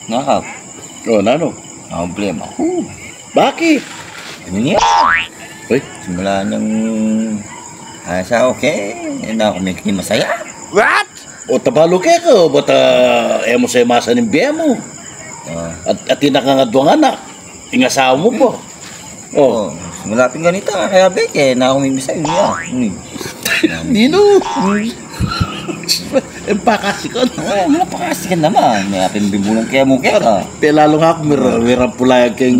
Nakap. O, nano? Ang problema. Bakit? Ano niya? Uy, Simula nang sa okay. Na ako may masaya. what? O, tabalo kaya ka. Ba't emo sa masa ng biya mo? At tinakangadwang anak. Ingasawa mo po. O, Simula ping ganito. Kaya beke. Na ako may masaya niya. Nino. Empakasi ko. Ay, napakasi ka naman. May apin bimbulang kaya mo kaya. Te lalo nga ako mirang pula keng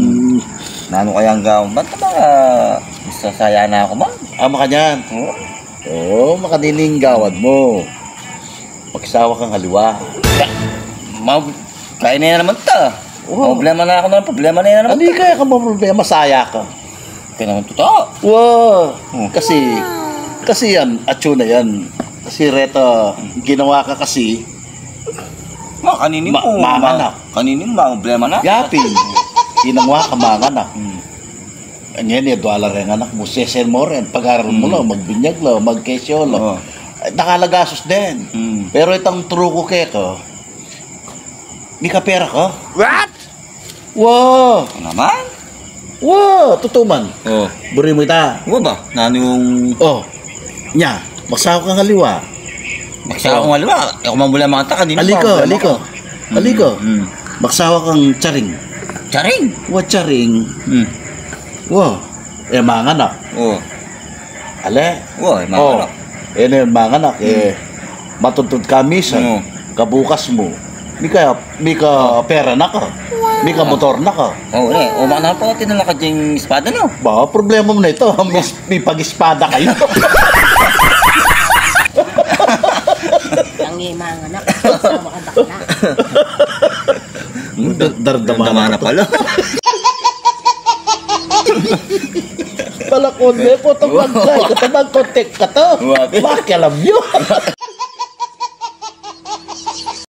Nano kaya ang gawin? Ba't ba masasaya na ako man? ama ka niyan. Oo, makadining gawad mo. Magsawa kang haliwa. Kaya na yan naman ta. Problema na ako na. Problema na yan naman. Hindi kaya ka problema, masaya ka. Kaya naman totoo. Wow! Kasi yan, atyo na yan. Kasi Reta, ginawa ka kasi, Kaninin mo. Manganak. Kaninin mo. Problema na. yapin. Ginawa ka manganak. Ngayon, doala rin anak mo, sesen mo rin. Pag-aral mo lang, magbinyag lang, magkesyo lang. Nakalagasos din. Pero itong truko kaya ka, di ka pera ka. What? Wow! Ano naman? Wow! Totoo man. Buri mo ita. Huwag ba? Nano yung... Nya, magsawa kang haliwa. Magsawa kong haliwa. Ako mambula mga ta. Kanina Aliko. Magsawa kang charing. Charing? Charing. Wow. Manganak. Ale? Manganak. Manganak. Matuntun kami sa kabukas mo. May ka pera na ka. May ka motor na ka. Umana po tinalakad yung espada no? Ba, problema mo na ito. May pag-espada kayo. Ang manganak. Sama ka bakla. Dardama na pala. Palakon mo po itong mag-try. Ito mag-contact ka to. Bakit alam nyo?